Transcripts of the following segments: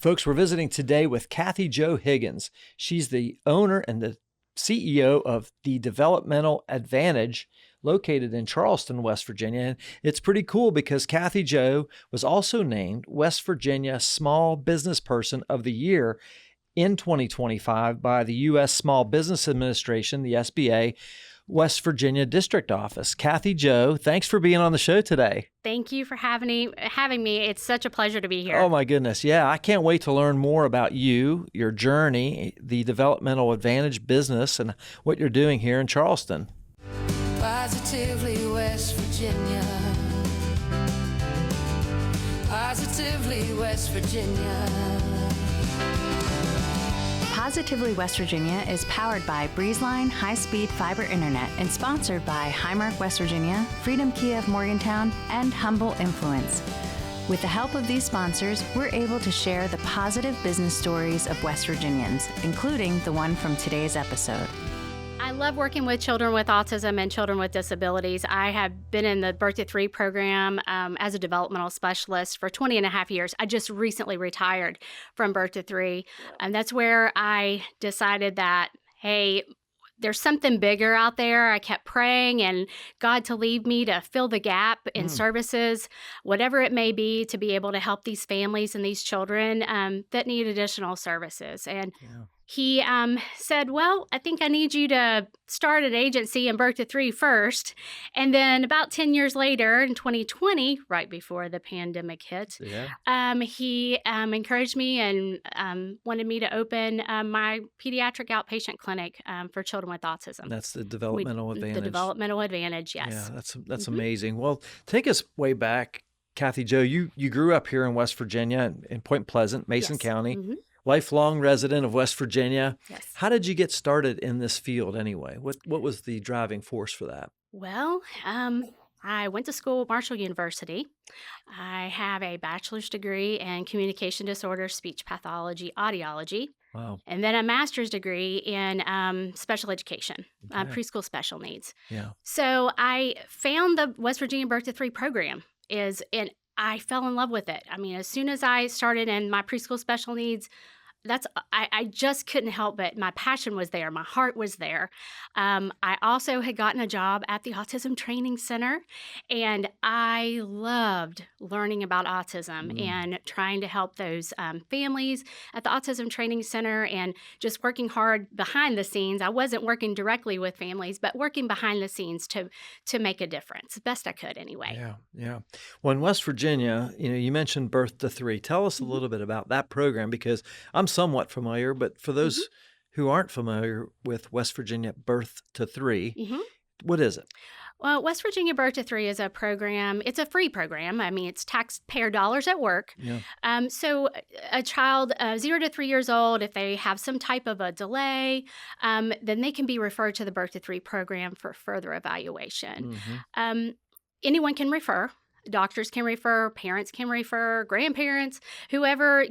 Folks, we're visiting today with Cathy Jo Higgins. She's the owner and the CEO of the Developmental Advantage located in Charleston, West Virginia. And it's pretty cool because Cathy Jo was also named West Virginia Small Business Person of the Year in 2025 by the U.S. Small Business Administration, the SBA, West Virginia District Office. Cathy Jo, thanks for being on the show today. Thank you for having me. It's such a pleasure to be here. Oh my goodness. Yeah, I can't wait to learn more about you, your journey, the Developmental Advantage business, and what you're doing here in Charleston. Positively West Virginia. Positively West Virginia. Positively West Virginia is powered by Breezeline high-speed fiber internet and sponsored by Highmark West Virginia, Freedom Kia of Morgantown, and Humble Influence. With the help of these sponsors, we're able to share the positive business stories of West Virginians, including the one from today's episode. I love working with children with autism and children with disabilities. I have been in the Birth to 3 program as a developmental specialist for 20 and a half years. I just recently retired from Birth to 3, and that's where I decided that, hey, there's something bigger out there. I kept praying and God to lead me to fill the gap in services, whatever it may be, to be able to help these families and these children that need additional services. And he said, well, I think I need you to start an agency in Birth to 3 first. And then about 10 years later, in 2020, right before the pandemic hit, he encouraged me and wanted me to open my pediatric outpatient clinic for children with autism. That's the Developmental Advantage. The Developmental Advantage, yes. Yeah, that's amazing. Well, take us way back, Cathy Jo. You grew up here in West Virginia, in Point Pleasant, Mason County. Lifelong resident of West Virginia. Yes. How did you get started in this field anyway? What was the driving force for that? Well, I went to school at Marshall University. I have a bachelor's degree in communication disorders, speech pathology, audiology. Wow. And then a master's degree in special education, preschool special needs. Yeah. So I found the West Virginia Birth to 3 program and I fell in love with it. I mean, as soon as I started in my preschool special needs, I just couldn't help it. My passion was there. My heart was there. I also had gotten a job at the Autism Training Center, and I loved learning about autism and trying to help those families at the Autism Training Center and just working hard behind the scenes. I wasn't working directly with families, but working behind the scenes to make a difference, best I could anyway. Yeah. Well, in West Virginia, you mentioned Birth to 3. Tell us a little bit about that program, because I'm somewhat familiar, but for those who aren't familiar with West Virginia Birth to 3, what is it? Well, West Virginia Birth to 3 is a program. It's a free program. I mean, it's taxpayer dollars at work. Yeah. So a child 0 to 3 years old, if they have some type of a delay, then they can be referred to the Birth to 3 program for further evaluation. Anyone can refer. Doctors can refer, parents can refer, grandparents, whoever,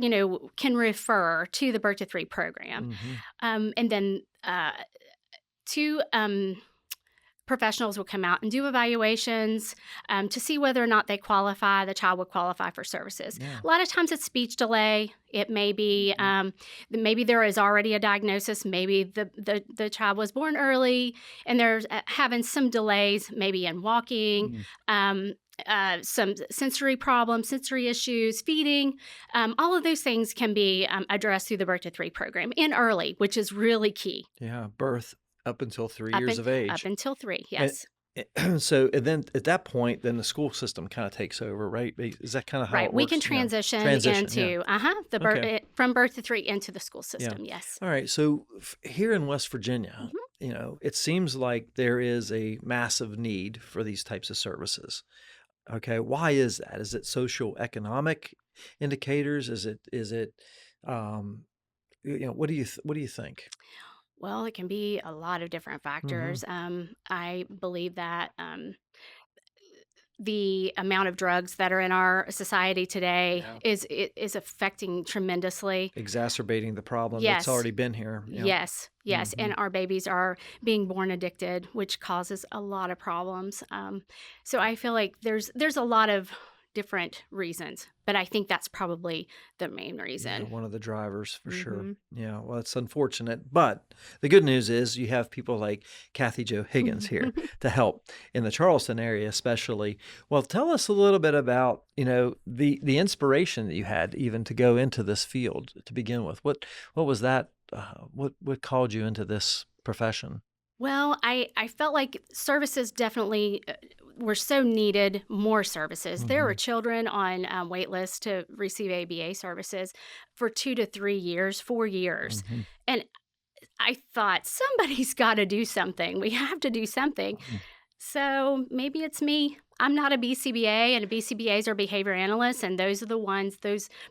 can refer to the Birth to 3 program. And then 2 professionals will come out and do evaluations to see whether or not the child would qualify for services. Yeah. A lot of times it's speech delay. It may be, maybe there is already a diagnosis. Maybe the child was born early and they're having some delays, maybe in walking, some sensory problems, sensory issues, feeding. All of those things can be addressed through the Birth to 3 program in early, which is really key. Yeah, birth up until 3 years of age. Up until 3, yes. So and then at that point, then the school system kind of takes over, right? Is that kind of how it works? We can transition into the birth from Birth to 3 into the school system. Yes. All right. So here in West Virginia, it seems like there is a massive need for these types of services. Okay, why is that? Is it socioeconomic indicators? Is it what do you think? Well, it can be a lot of different factors. I believe that the amount of drugs that are in our society today is affecting tremendously. Exacerbating the problem that's already been here. Yes. And our babies are being born addicted, which causes a lot of problems. So I feel like there's a lot of different reasons, but I think that's probably the main Yeah, reason. one of the drivers for sure. Mhm. Yeah, well, it's unfortunate, but the good news is you have people like Cathy Jo Higgins here to help in the Charleston area, especially. Well, tell us a little bit about the inspiration that you had even to go into this field to begin with. What was that? What called you into this profession? Well, I felt like services definitely were so needed, more services. There were children on wait lists to receive ABA services for 2 to 3 years, 4 years. Mm-hmm. And I thought, somebody's got to do something. We have to do something. So maybe it's me. I'm not a BCBA, and BCBAs are behavior analysts, and those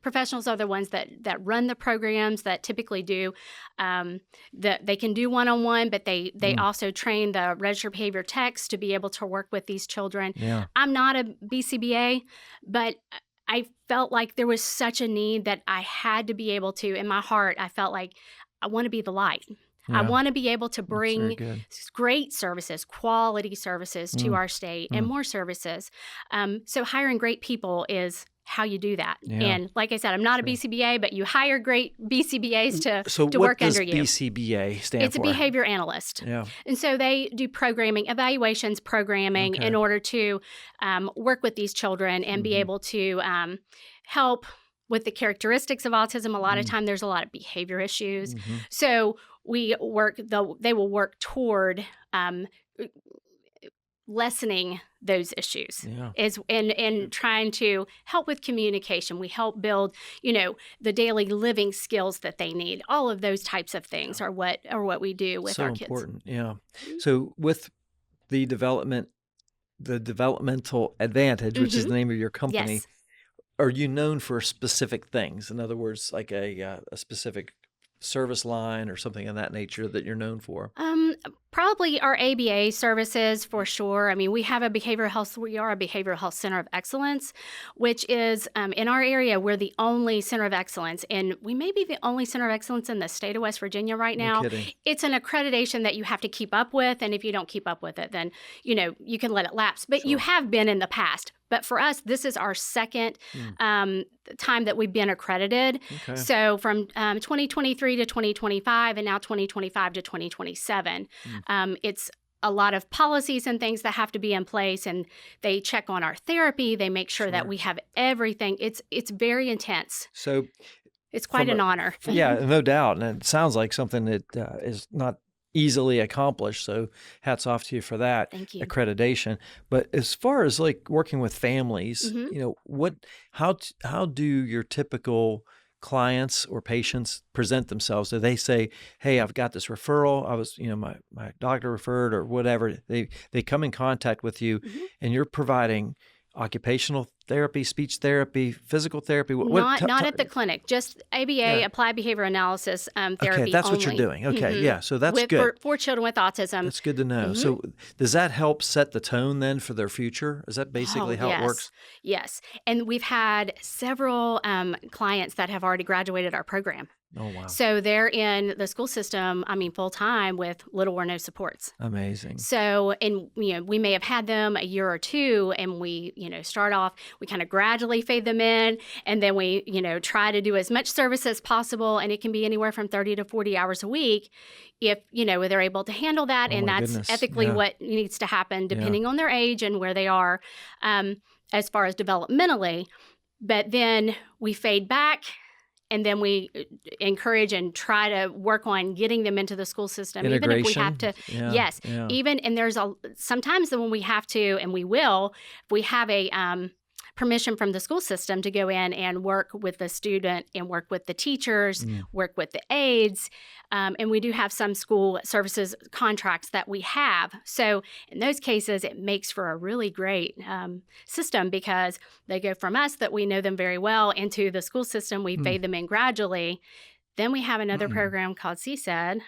professionals are the ones that run the programs that typically do. They can do one-on-one, but they also train the registered behavior techs to be able to work with these children. Yeah. I'm not a BCBA, but I felt like there was such a need that I had to be able to, in my heart, I felt like I want to be the light. I Yeah. want to be able to That's very bring good. great services, quality services to our state and more services. So hiring great people is how you do that. Yeah. And like I said, I'm not a BCBA, but you hire great BCBAs So to what work does under you. BCBA stand It's for? a behavior analyst. Yeah. And so they do programming, evaluations, programming Okay. in order to work with these children and be able to help with the characteristics of autism. A lot of time there's a lot of behavior issues. So they will work toward lessening those issues. Yeah. And trying to help with communication. We help build, the daily living skills that they need. All of those types of things are what we do with So our kids. important. Yeah. So with the Developmental Advantage, which is the name of your company, Yes. are you known for specific things? In other words, like a specific service line or something of that nature that you're known for? Probably our ABA services for sure. I mean, we are a behavioral health center of excellence, which is in our area, we're the only center of excellence. And we may be the only center of excellence in the state of West Virginia right now. No kidding. It's an accreditation that you have to keep up with. And if you don't keep up with it, then, you can let it lapse. But you have been in the past. But for us, this is our second time that we've been accredited. Okay. So from 2023 to 2025 and now 2025 to 2027. It's a lot of policies and things that have to be in place, and they check on our therapy. They make sure that we have everything. It's very intense. So It's quite an honor. yeah, no doubt. And it sounds like something that is not easily accomplished. So hats off to you for that Thank you. accreditation. But as far as like working with families, how do your typical clients or patients present themselves? Do they say, "Hey, I've got this referral. I was, my doctor referred," or whatever? They come in contact with you, and you're providing occupational therapy, speech therapy, physical therapy. Not at the clinic, just ABA, applied behavior analysis therapy. Okay, that's only. what you're doing. Okay, yeah, so that's With- good. for children with autism. That's good to know. So does that help set the tone then for their future? Is that basically how it works? Yes. And we've had several clients that have already graduated our program. Oh, wow. So they're in the school system, full time with little or no supports. Amazing. So, and we may have had them a year or two, and we, start off, we kind of gradually fade them in, and then we, try to do as much service as possible, and it can be anywhere from 30 to 40 hours a week if, they're able to handle that, Oh, and my that's goodness. ethically Yeah. what needs to happen depending on their age and where they are as far as developmentally. But then we fade back. And then we encourage and try to work on getting them into the school system, even if we have to. Yeah, Yes, yeah. even and there's sometimes when we have to, and we will, if we have a permission from the school system to go in and work with the student and work with the teachers, work with the aides. And we do have some school services contracts that we have. So in those cases, it makes for a really great system because they go from us that we know them very well into the school system. We fade them in gradually. Then we have another program called CSED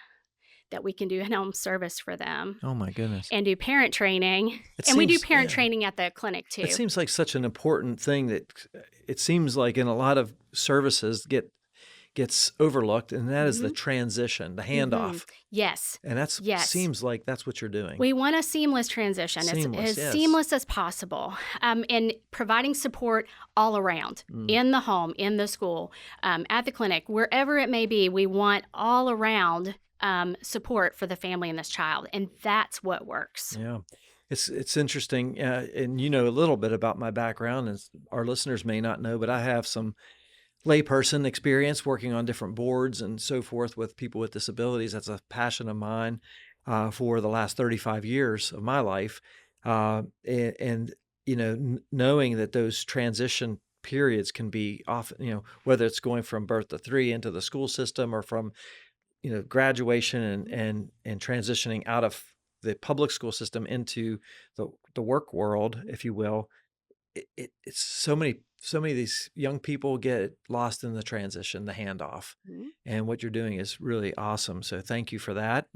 that we can do in-home service for them. Oh, my goodness. And do parent training. We do parent training at the clinic too. It seems like such an important thing that it seems like in a lot of services gets overlooked, and that is the Mhm. transition, the Mhm. handoff. Yes. And that's Yes. seems like that's what you're doing. We want a seamless transition, Seamless, as yes. seamless as possible, and providing support all around in the home, in the school, at the clinic, wherever it may be. We want all around support for the family and this child, and that's what works. Yeah. It's interesting, and you know a little bit about my background, as our listeners may not know, but I have some layperson experience working on different boards and so forth with people with disabilities. That's a passion of mine for the last 35 years of my life. And you know, knowing that those transition periods can be often, you know, whether it's going from birth to three into the school system or from, you know, graduation and transitioning out of the public school system into the work world, if you will. It's so many of these young people get lost in the transition, the handoff. Mhm. And what you're doing is really awesome. So thank you for that.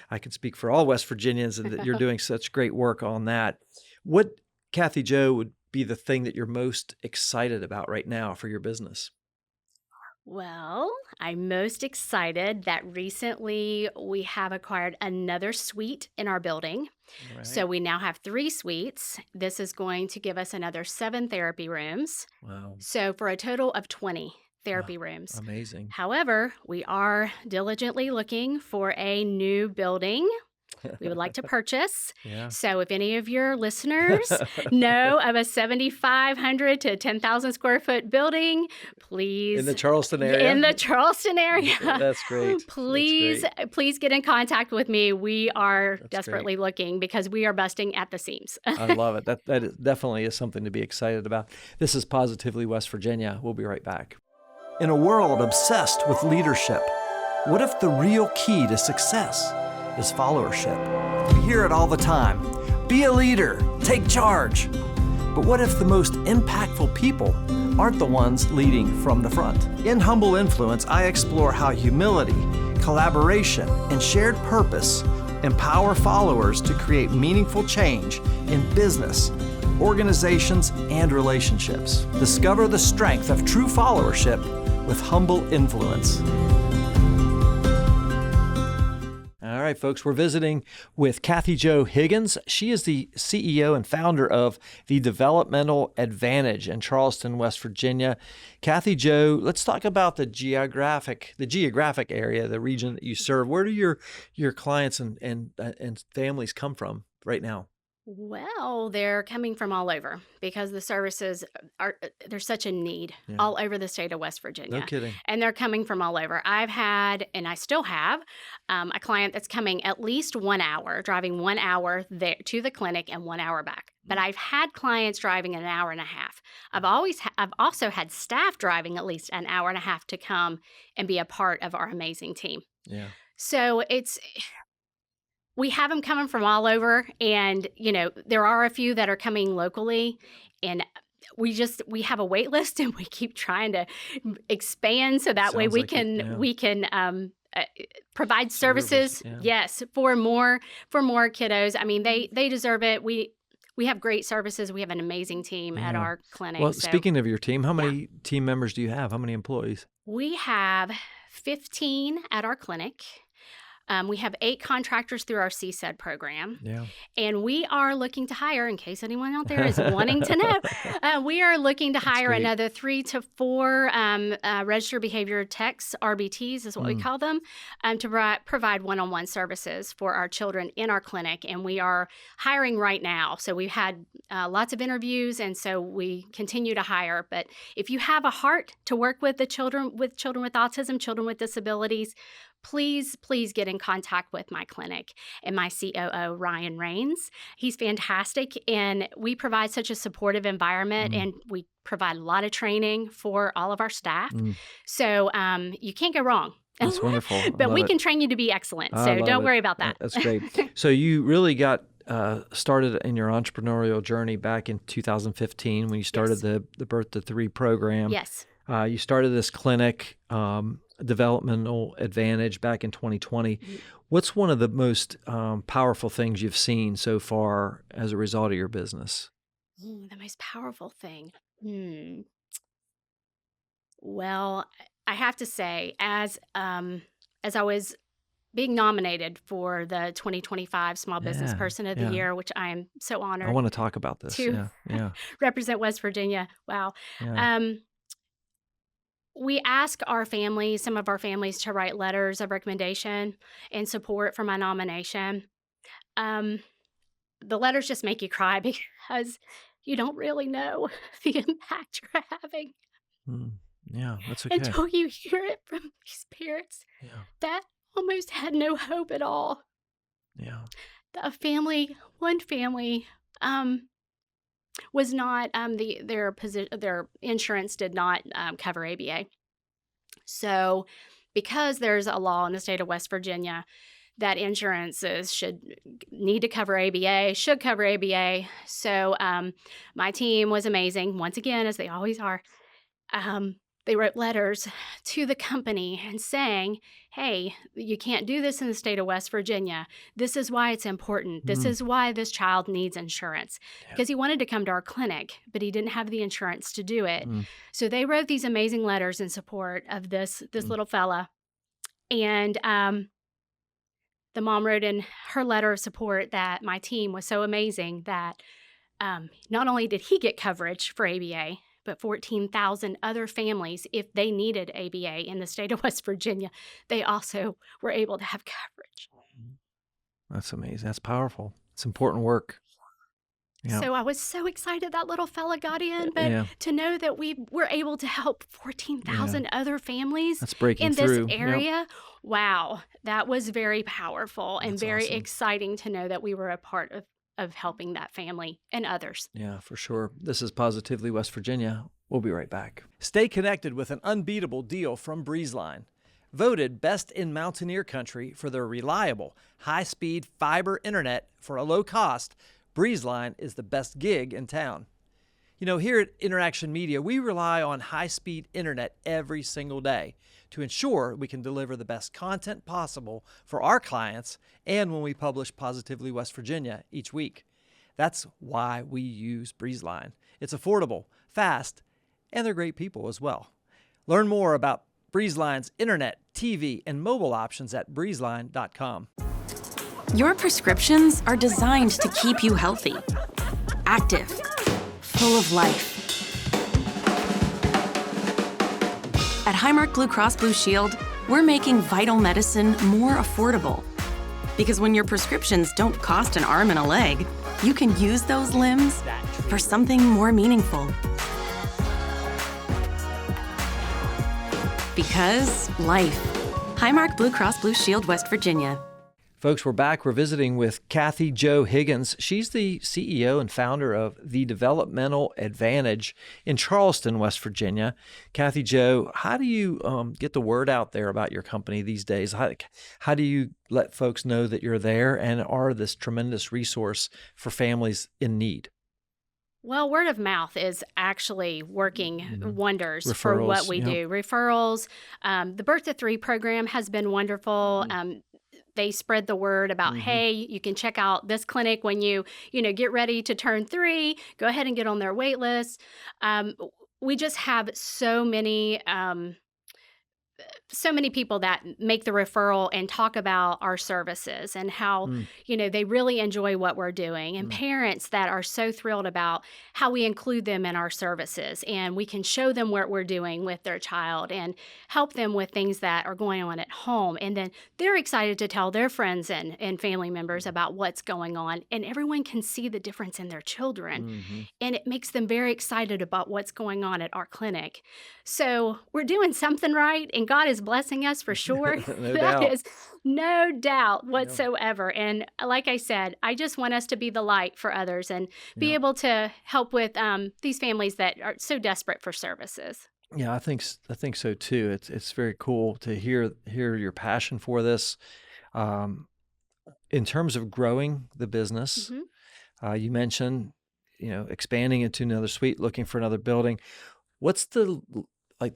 I can speak for all West Virginians and that you're doing such great work on that. What, Cathy Jo, would be the thing that you're most excited about right now for your business? Well, I'm most excited that recently we have acquired another suite in our building. All right. So we now have 3 suites. This is going to give us another 7 therapy rooms. Wow. So for a total of 20 therapy rooms. Amazing. However, we are diligently looking for a new building we would like to purchase. Yeah. So if any of your listeners know of a 7,500 to 10,000 square foot building, please. In the Charleston area? In the Charleston area. That's great. Please, That's great. please get in contact with me. We are That's desperately looking because we are busting at the seams. I love it. Definitely is something to be excited about. This is Positively West Virginia. We'll be right back. In a world obsessed with leadership, what if the real key to success is followership? We hear it all the time. Be a leader, take charge. But what if the most impactful people aren't the ones leading from the front? In Humble Influence, I explore how humility, collaboration, and shared purpose empower followers to create meaningful change in business, organizations, and relationships. Discover the strength of true followership with Humble Influence. All right, folks, we're visiting with Cathy Jo Higgins. She is the CEO and founder of the Developmental Advantage in Charleston, West Virginia. Cathy Jo, let's talk about the geographic area, the region that you serve. Where do your clients and families come from right now? Well, they're coming from all over because the services there's such a need all over the state of West Virginia. No kidding. And they're coming from all over. I've had, and I still have, a client that's coming at least 1 hour, driving 1 hour there to the clinic and 1 hour back. But I've had clients driving an hour and a half. I've also had staff driving at least an hour and a half to come and be a part of our amazing team. Yeah. So we have them coming from all over, and there are a few that are coming locally, and we have a wait list, and we keep trying to expand so that way we can provide services. Yes, for more kiddos. I mean, they deserve it. We have great services. We have an amazing team at our clinic. Well, speaking of your team, how many team members do you have? How many employees? We have 15 at our clinic. We have 8 contractors through our CSED program. Yeah. And we are looking to hire, in case anyone out there is wanting to know, we are looking to hire another 3 to 4 registered behavior techs, RBTs is what we call them, to provide one-on-one services for our children in our clinic. And we are hiring right now. So we've had lots of interviews, and so we continue to hire. But if you have a heart to work with children with autism, children with disabilities, please get in contact with my clinic and my COO, Ryan Rains. He's fantastic, and we provide such a supportive environment, and we provide a lot of training for all of our staff. So you can't go wrong. That's wonderful. But we can train you to be excellent, so don't worry about that. That's great. So you really got started in your entrepreneurial journey back in 2015 when you started the Birth to 3 program. Yes. You started this clinic, Developmental Advantage, back in 2020. What's one of the most powerful things you've seen so far as a result of your business? The most powerful thing? Well, I have to say, as I was being nominated for the 2025 Small Business Yeah, Person of the yeah. Year, which I am so I honored want to talk about this. to Yeah, yeah, represent West Virginia. Wow. yeah. Um, we ask our families, some of our families, to write letters of recommendation and support for my nomination. Um, the letters just make you cry because you don't really know the impact you're having Mm, yeah, that's okay. until you hear it from these parents Yeah, that almost had no hope at all. yeah. One family, was not their insurance did not cover ABA. So, because there's a law in the state of West Virginia that insurances need to cover ABA, should cover ABA. So, my team was amazing once again, as they always are. They wrote letters to the company and saying, hey, you can't do this in the state of West Virginia. This is why it's important. This is why this child needs insurance. Yeah. Because he wanted to come to our clinic, but he didn't have the insurance to do it. Mm. So they wrote these amazing letters in support of this little fella. And the mom wrote in her letter of support that my team was so amazing that not only did he get coverage for ABA, but 14,000 other families, if they needed ABA in the state of West Virginia, they also were able to have coverage. That's amazing. That's powerful. It's important work. Yeah. So I was so excited that little fella got in, but Yeah. to know that we were able to help 14,000 other families That's breaking in through. this Yep. area, wow, that was very powerful and That's very awesome. exciting to know that we were a part of helping that family and others. Yeah, for sure. This is Positively West Virginia. We'll be right back. Stay connected with an unbeatable deal from Breezeline. Voted best in Mountaineer Country for their reliable, high-speed fiber internet for a low cost, Breezeline is the best gig in town. You know, here at InnerAction Media, we rely on high-speed internet every single day to ensure we can deliver the best content possible for our clients and when we publish Positively West Virginia each week. That's why we use Breezeline. It's affordable, fast, and they're great people as well. Learn more about Breezeline's internet, TV, and mobile options at breezeline.com. Your prescriptions are designed to keep you healthy, active, full of life. At Highmark Blue Cross Blue Shield, we're making vital medicine more affordable. Because when your prescriptions don't cost an arm and a leg, you can use those limbs for something more meaningful. Because life. Highmark Blue Cross Blue Shield, West Virginia. Folks, we're back. We're visiting with Cathy Jo Higgins. She's the CEO and founder of the Developmental Advantage in Charleston, West Virginia. Cathy Jo, how do you get the word out there about your company these days? How do you let folks know that you're there and are this tremendous resource for families in need? Well, word of mouth is actually working wonders for Referrals, what we yeah. do. Referrals. The Birth to 3 program has been wonderful. They spread the word about, hey, you can check out this clinic when you get ready to turn 3. Go ahead and get on their wait list. We just have so many people that make the referral and talk about our services and how, they really enjoy what we're doing, and parents that are so thrilled about how we include them in our services and we can show them what we're doing with their child and help them with things that are going on at home. And then they're excited to tell their friends and family members about what's going on, and everyone can see the difference in their children. And it makes them very excited about what's going on at our clinic. So we're doing something right, and God is blessing us for sure. No doubt. That is no doubt whatsoever. And like I said, I just want us to be the light for others and be able to help with these families that are so desperate for services. Yeah, I think so too. It's very cool to hear your passion for this. In terms of growing the business, you mentioned expanding into another suite, looking for another building. What's the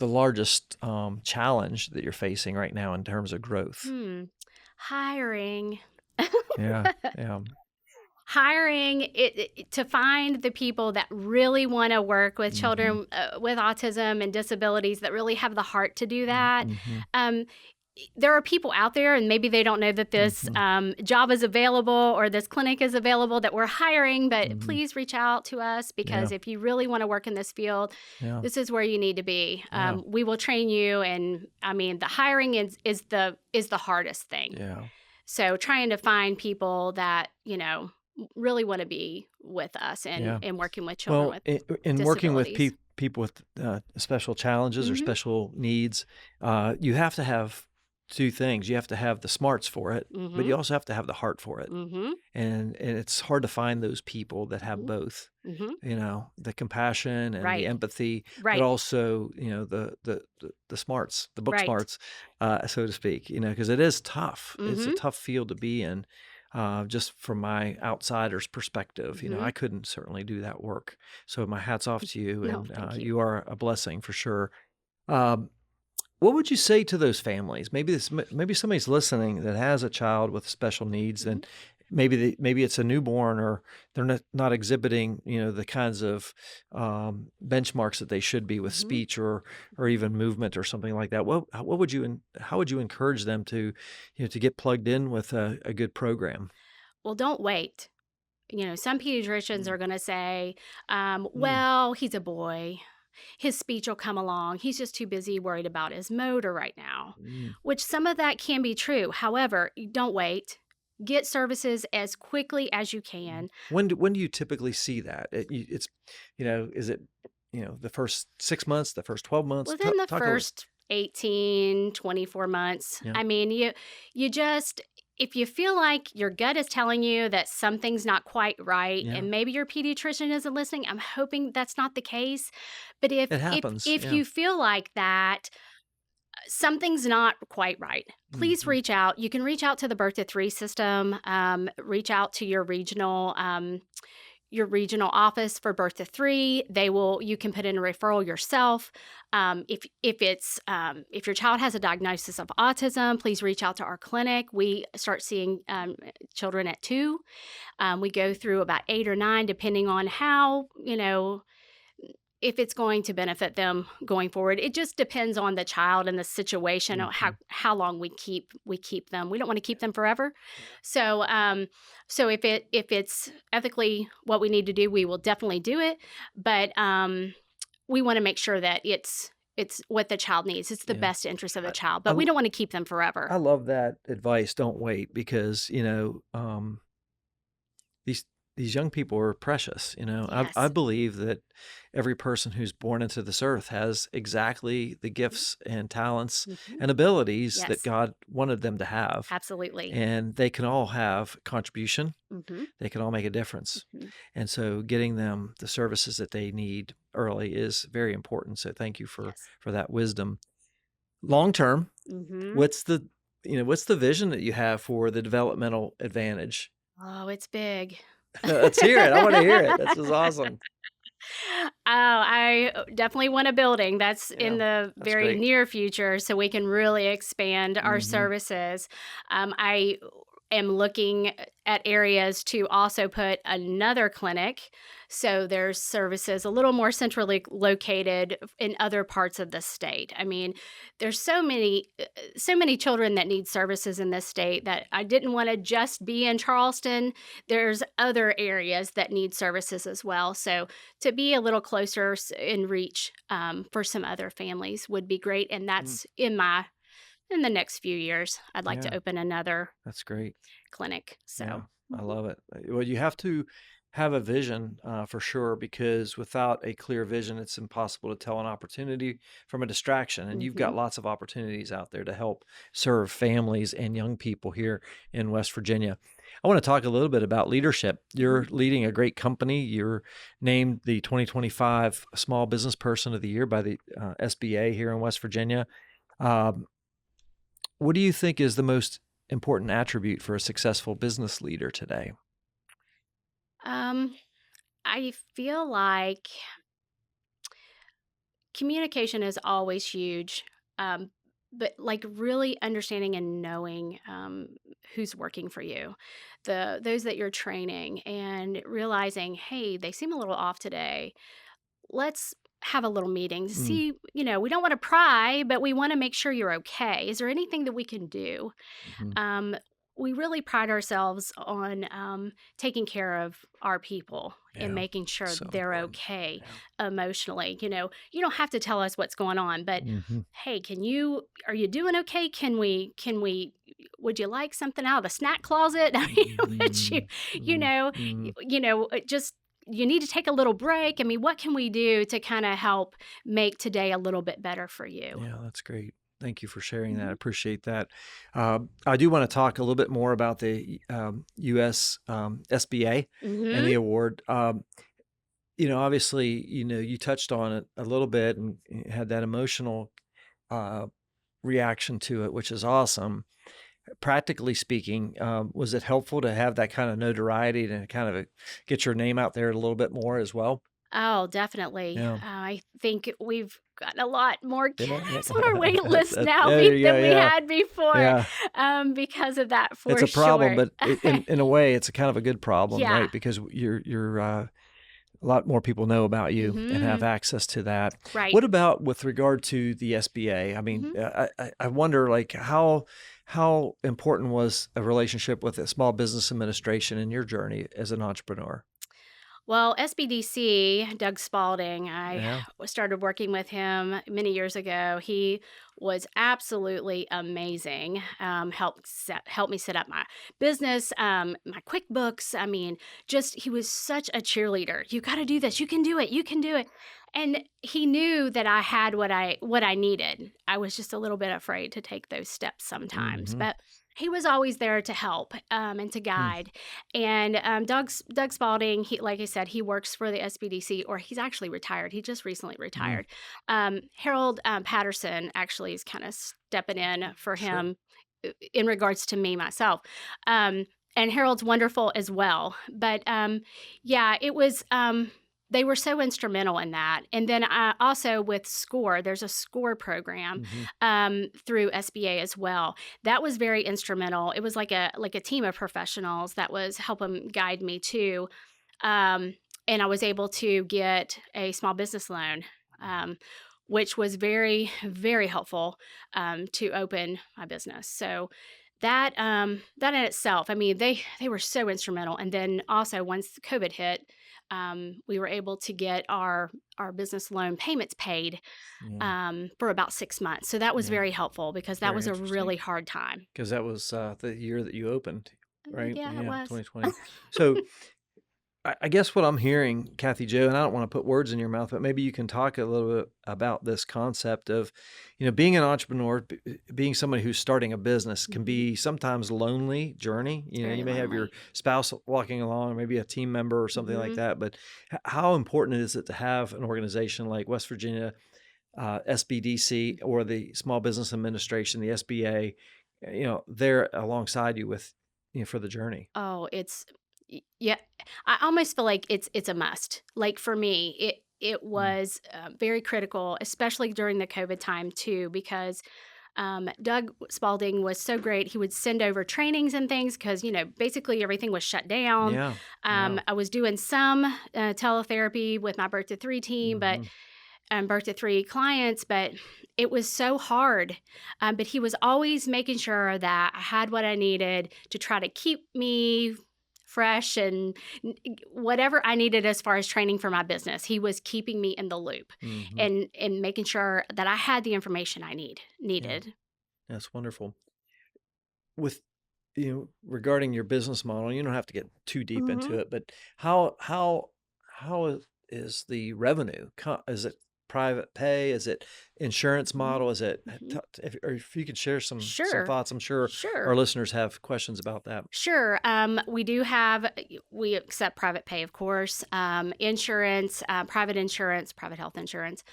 largest challenge that you're facing right now in terms of growth? Hiring. Yeah. hiring to find the people that really want to work with children with autism and disabilities, that really have the heart to do that. Mm-hmm. Um, there are people out there, and maybe they don't know that this job is available or this clinic is available that we're hiring, but please reach out to us, because if you really want to work in this field, Yeah. this is where you need to be. Yeah. We will train you, and I mean, the hiring is the hardest thing. Yeah. So trying to find people that, really want to be with us and working with children Well, with in working with disabilities. people with special challenges or Mhm. special needs, you have to have two things. You have to have the smarts for it, but you Mhm. also have to have the heart for it. Mhm. And it's hard to find those people that have Mhm. both. Mhm. The compassion and the Right. empathy, but Right. also the smarts, the book Right. smarts, so to speak. Because it is tough. It's a Mhm. tough field to be in. Just from my outsider's perspective, I Mhm. couldn't certainly do that work. So my hat's off to you, No, and thank you. you are a blessing for sure. Um, what would you say to those families? Maybe somebody's listening that has a child with special needs, Mhm. and maybe it's a newborn, or they're not exhibiting the kinds of benchmarks that they should be with Mhm. speech or even movement or something like that. What would you how would you encourage them to to get plugged in with a good program? Well, don't wait. Some pediatricians Mm, are going to say, mm, well, he's a boy. His speech will come along. He's just too busy worried about his motor right now, mm, which some of that can be true. However, don't wait. Get services as quickly as you mm. can. When do you typically see that? It's is it the first 6 months, the first 12 months? Within the Talk a little. first 18, 24 months. Yeah. I mean, you just, if you feel like your gut is telling you that something's not quite right, Yeah. and maybe your pediatrician isn't listening, I'm hoping that's not the case. But if It if happens. if Yeah. you feel like that something's not quite right, please Mhm. reach out. You can reach out to the Birth to Three system, reach out to your regional office for Birth to Three. You can put in a referral yourself. If your child has a diagnosis of autism, please reach out to our clinic. We start seeing children at 2. We go through about 8 or 9, depending on how, if it's going to benefit them going forward. It just depends on the child and the situation, or how Mhm. long we keep them. We don't want to keep them forever. So if it's ethically what we need to do, we will definitely do it. But we want to make sure that it's what the child needs. It's the Yeah. best interest of the I child, I but we don't want to keep them I forever. love that advice. Don't wait, because, these young people are precious. I Yes. believe that every person who's born into this earth has exactly the gifts and talents Hmm. and abilities that Yes, God wanted them to have, absolutely. and they can all have contribution. Hmm. They can all make a difference. Hmm. And so getting them the services that they need early is very important. So thank you Yes. for that wisdom. Long term, Hmm. what's the vision that you have for the developmental advantage? Oh, it's big. Let's hear it. I want to hear it. This is awesome. Oh, I definitely want a building. That's Yeah, in the that's very great. near future, so we can really expand our Hmm. services. I am looking at areas to also put another clinic, so there's services a little more centrally located in other parts of the state. I mean, there's so many children that need services in this state that I didn't want to just be in Charleston. There's other areas that need services as well. So to be a little closer in reach for some other families would be great. And Mm, that's in the next few years. I'd like to yeah, open another that's great. clinic. Yeah, So, I mhm, love it. Well, you have to have a vision for sure, because without a clear vision, it's impossible to tell an opportunity from a distraction. And you've got mhm, lots of opportunities out there to help serve families and young people here in West Virginia. I want to talk a little bit about leadership. mhm. You're leading a great company. You're named the 2025 Small Business Person of the Year by the SBA here in West Virginia. Um, what do you think is the most important attribute for a successful business leader today? um, I feel like communication is always huge. Um, but like really understanding and knowing who's working for you, those that you're training, and realizing, hey, they seem a little off today. Let's have a little meeting to Mm, see, we don't want to pry, but we want to make sure you're okay. Is there anything that we can do? mhm. Um, we really pride ourselves on taking care of our people and Yeah, making sure so they're important. okay Yeah. emotionally. You don't have to tell us what's going on, but Mhm. hey, are you doing okay? Would you like something out of the snack closet? I mean, would you, Mm, mm, mm. just, you need to take a little break. I mean, what can we do to kind of help make today a little bit better for you? Yeah, that's great. Thank you for sharing that. I Hmm. appreciate that. I do want to talk a little bit more about the U.S. SBA and Hmm. the award. Obviously, you touched on it a little bit and had that emotional uh, reaction to it, which is awesome. Practically speaking, was it helpful to have that kind of notoriety to kind of get your name out there a little bit more as well? Oh, definitely. Yeah. I think we've gotten a lot more Yeah. kids on our wait list now There you go. than we Yeah. had before, Yeah. because of that, It's for a problem, sure. but in a way, it's a kind of a good problem, Yeah. right? Because you're a lot more people know about you and have Hmm. access to that. Right. What about with regard to the SBA? I mean, Hmm. I wonder like how important was a relationship with a small business administration in your journey as an entrepreneur? Well, SBDC, Doug Spalding, I Yeah. started working with him many years ago. He was absolutely amazing. Helped me set up my business, my QuickBooks. I mean, just he was such a cheerleader. You got to do this. You can do it. You can do it. And he knew that I had what I needed. I was just a little bit afraid to take those steps sometimes, Hmm. but he was always there to help, and to guide. And Doug Spalding, he, like I said, he works for the SBDC, or he's actually retired. He just recently Mm, retired. Harold Patterson actually is kind of stepping in for sure. him, in regards to me myself. Um, and Harold's wonderful as well. But yeah, it was. They were so instrumental in that. And then also with SCORE, there's a SCORE program Hmm. through SBA as well. That was very instrumental. It was like a team of professionals that was helping guide me too. And I was able to get a small business loan, um, which was very, very helpful, to open my business. So that in itself, I mean, they were so instrumental. And then also once COVID hit, we were able to get our business loan payments paid, Yeah. for about 6 months. So that was Yeah. very helpful because that Very was a interesting. really hard time. Because that was the year that you opened, right? Yeah, it Yeah, was. 2020. So I guess what I'm hearing, Cathy Jo, and I don't want to put words in your mouth, but maybe you can talk a little bit about this concept of, being an entrepreneur, being somebody who's starting a business can Mhm. be sometimes lonely journey. It's You very may have your lonely. spouse walking along, or maybe a team member or something like Mhm. that. But how important is it to have an organization like West Virginia SBDC or the Small Business Administration, the SBA, there alongside you with, for the journey? Oh, yeah. I almost feel like it's a must. Like for me, it Mm, was very critical, especially during the COVID time too, because Doug Spalding was so great. He would send over trainings and things because basically everything was shut down. yeah, yeah. I was doing some teletherapy with my Birth to Three team, but Hmm. Birth to Three clients, but it was so hard. But he was always making sure that I had what I needed to try to keep me fresh and whatever I needed as far as training for my business. He was keeping me in the loop Hmm. and making sure that I had the information I Yeah, needed. that's wonderful. With regarding your business model, you don't have to get too deep into Hmm. it, but how is the revenue? Is it private pay? Is it insurance Hmm. model? Is it Hmm. if you could share some Sure, thoughts, I'm sure our sure. listeners have questions about that. Sure. We accept private pay, of course, insurance, private health insurance.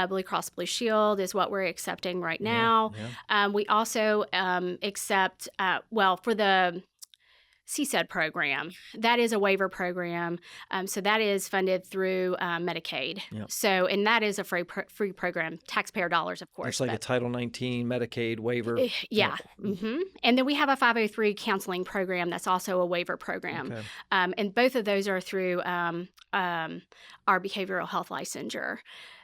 Blue Cross Blue Shield is what we're accepting right Yeah, now. yeah. We also accept, well, for the CSED program. That is a waiver program. So that is funded through Medicaid. Yep. So, and that is a free program, taxpayer dollars, of course. It's like a Title 19 Medicaid waiver. Yeah. And then we have a 503 counseling program that's also a waiver program. Okay. And both of those are through our behavioral health licensure.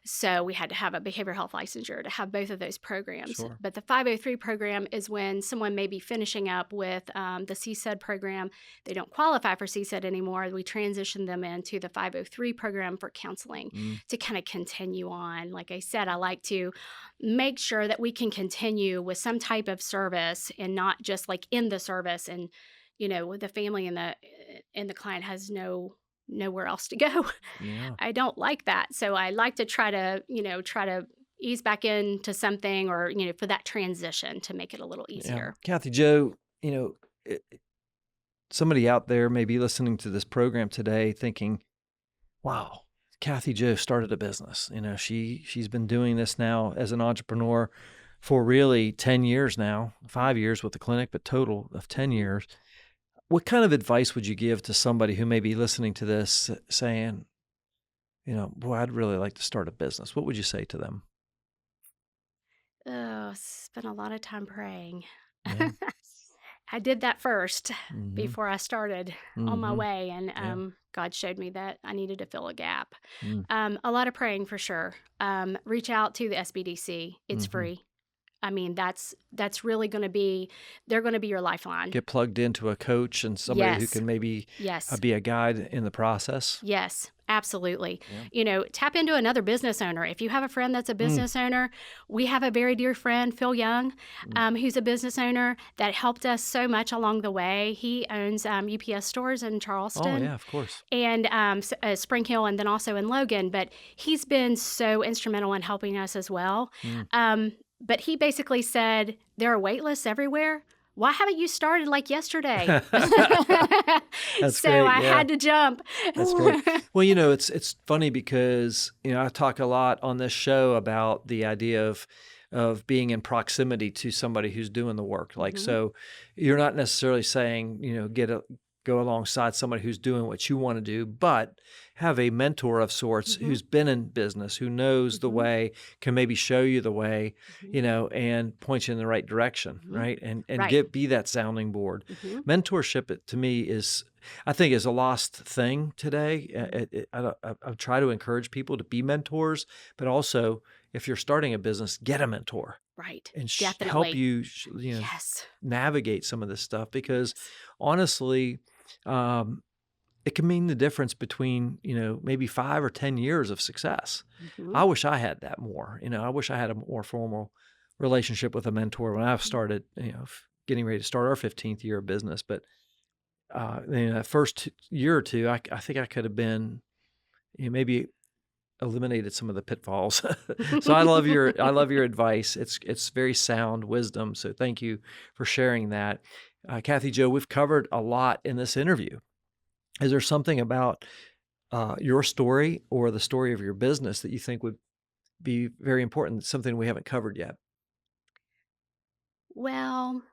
So we had to have a behavioral health licensure to have both of those programs. Sure. But the 503 program is when someone may be finishing up with the CSED program. They don't qualify for CSED anymore. We transition them into the 503 program for counseling to kind of continue on. Like I said, I like to make sure that we can continue with some type of service and not just like in the service and, the family and the client has nowhere else to go. Yeah. I don't like that. So I like to try to ease back into something or, for that transition to make it a little easier. Yeah. Cathy Jo, somebody out there may be listening to this program today thinking, wow, Cathy Jo started a business. She's been doing this now as an entrepreneur for really 10 years now, 5 years with the clinic, but total of 10 years. What kind of advice would you give to somebody who may be listening to this saying, boy, I'd really like to start a business? What would you say to them? Oh, spent a lot of time praying. Yeah. I did that first before I started on my way. And Yeah. God showed me that I needed to fill a gap. Mm. A lot of praying for sure. Reach out to the SBDC. It's free. I mean, that's really going to be, they're going to be your lifeline. Get plugged into a coach and somebody who can maybe be a guide in the process. Yes, absolutely. Yeah. Tap into another business owner. If you have a friend that's a business owner, we have a very dear friend, Phil Young, who's a business owner that helped us so much along the way. He owns UPS stores in Charleston. Oh, yeah, of course. And Spring Hill and then also in Logan. But he's been so instrumental in helping us as well. But he basically said, there are wait lists everywhere. Why haven't you started like yesterday? That's so great. I had to jump. That's great. Well, it's funny because, I talk a lot on this show about the idea of being in proximity to somebody who's doing the work. Like, so you're not necessarily saying, go alongside somebody who's doing what you want to do, but have a mentor of sorts who's been in business, who knows the way, can maybe show you the way, and point you in the right direction, right? And be that sounding board. Mentorship, to me, I think is a lost thing today. I try to encourage people to be mentors, but also if you're starting a business, get a mentor. Right. And help you, navigate some of this stuff because honestly, it can mean the difference between, maybe 5 or 10 years of success. I wish I had that more. I wish I had a more formal relationship with a mentor when I started, getting ready to start our 15th year of business. But that first year or two, I think I could have been, maybe eliminated some of the pitfalls. So I love your advice. It's very sound wisdom. So thank you for sharing that. Cathy Jo, we've covered a lot in this interview. Is there something about your story or the story of your business that you think would be very important, something we haven't covered yet? Well,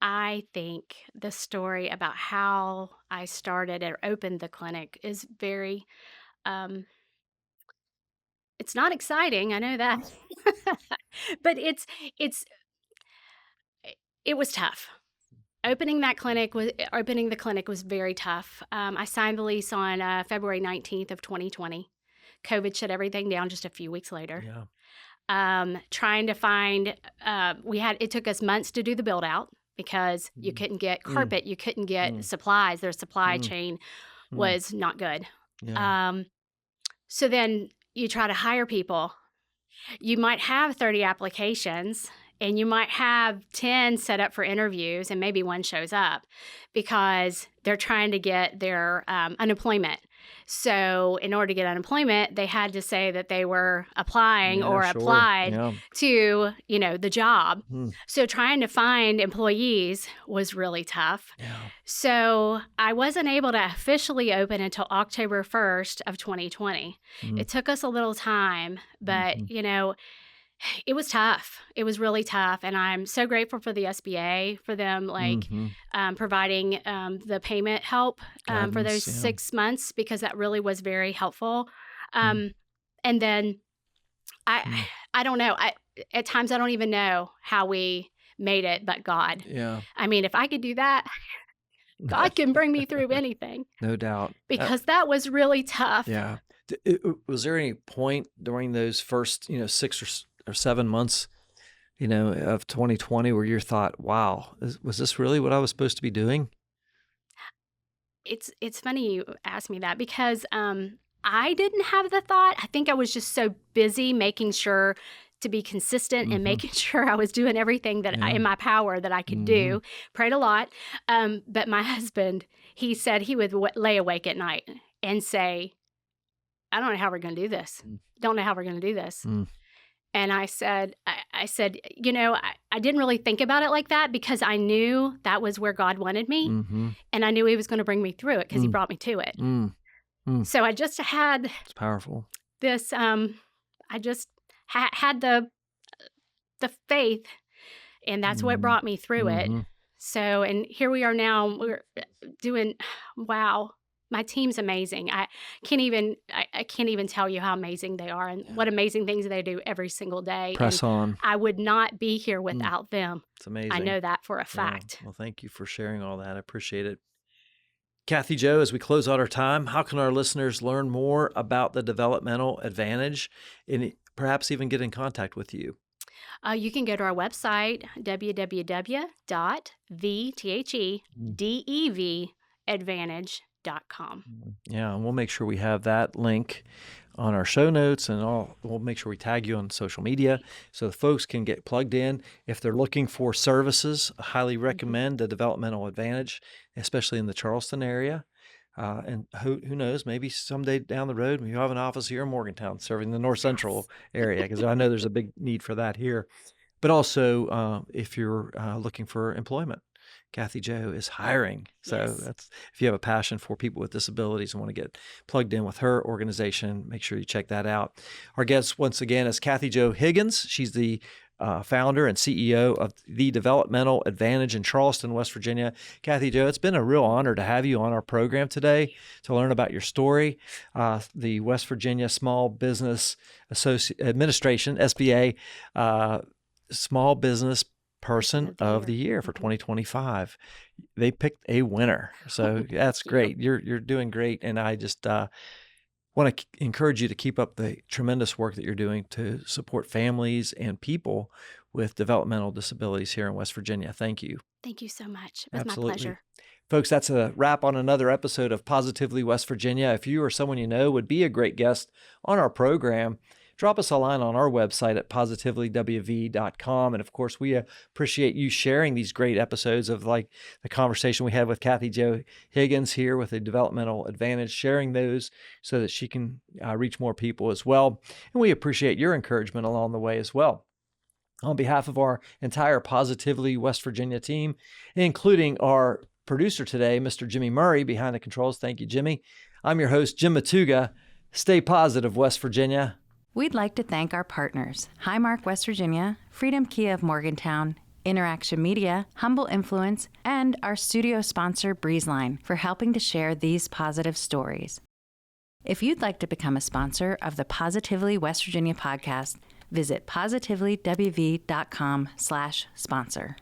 I think the story about how I started or opened the clinic is very, it's not exciting. I know that, but it was tough. Opening the clinic was very tough. I signed the lease on February 19th of 2020. COVID shut everything down just a few weeks later. Yeah. Trying to find, it took us months to do the build out because you couldn't get carpet, you couldn't get supplies. Their supply chain was not good. Yeah. So then you try to hire people. You might have 30 applications and you might have 10 set up for interviews and maybe one shows up because they're trying to get their unemployment. So in order to get unemployment, they had to say that they were applying applied to, the job. So trying to find employees was really tough. Yeah. So I wasn't able to officially open until October 1st of 2020. It took us a little time, but, It was tough. It was really tough. And I'm so grateful for the SBA for them providing the payment help for those 6 months, because that really was very helpful. And then I don't know. At times I don't even know how we made it, but God. Yeah. I mean, if I could do that, God can bring me through anything. No doubt. Because that was really tough. Yeah. Was there any point during those first, 6 or 7 months, of 2020 where you thought, wow, was this really what I was supposed to be doing? It's funny you ask me that, because I didn't have the thought. I think I was just so busy making sure to be consistent and making sure I was doing everything that in my power that I could do. Prayed a lot. But my husband, he said he would lay awake at night and say, I don't know how we're going to do this. Don't know how we're going to do this. And I said, I didn't really think about it like that, because I knew that was where God wanted me. And I knew he was going to bring me through it, because he brought me to it. So I just had it's powerful. This, I just had the faith, and that's what brought me through it. So, and here we are now. We're doing, wow. My team's amazing. I can't even tell you how amazing they are, and what amazing things they do every single day. Press on. I would not be here without them. It's amazing. I know that for a fact. Well, thank you for sharing all that. I appreciate it. Cathy Jo, as we close out our time, how can our listeners learn more about the Developmental Advantage and perhaps even get in contact with you? You can go to our website, www.thedevadvantage.com. Yeah, and we'll make sure we have that link on our show notes, and we'll make sure we tag you on social media so the folks can get plugged in. If they're looking for services, I highly recommend the Developmental Advantage, especially in the Charleston area. And who knows, maybe someday down the road, you have an office here in Morgantown serving the North Central area, because I know there's a big need for that here. But also, if you're looking for employment, Cathy Jo is hiring. So that's, if you have a passion for people with disabilities and want to get plugged in with her organization, make sure you check that out. Our guest once again is Cathy Jo Higgins. She's the founder and CEO of the Developmental Advantage in Charleston, West Virginia. Cathy Jo, it's been a real honor to have you on our program today to learn about your story. The West Virginia Small Business Administration, SBA, Small Business Person of the Year for 2025. They picked a winner. So that's great. You're doing great. And I just want to encourage you to keep up the tremendous work that you're doing to support families and people with developmental disabilities here in West Virginia. Thank you. Thank you so much. It was Absolutely. my pleasure. Folks, that's a wrap on another episode of Positively West Virginia. If you or someone you know would be a great guest on our program, drop us a line on our website at positivelywv.com. And of course, we appreciate you sharing these great episodes of like the conversation we had with Cathy Jo Higgins here with the Developmental Advantage, sharing those so that she can reach more people as well. And we appreciate your encouragement along the way as well. On behalf of our entire Positively West Virginia team, including our producer today, Mr. Jimmy Murray behind the controls. Thank you, Jimmy. I'm your host, Jim Matuga. Stay positive, West Virginia. We'd like to thank our partners, Highmark West Virginia, Freedom Kia of Morgantown, InnerAction Media, Humble Influence, and our studio sponsor, Breezeline, for helping to share these positive stories. If you'd like to become a sponsor of the Positively West Virginia podcast, visit positivelywv.com/sponsor.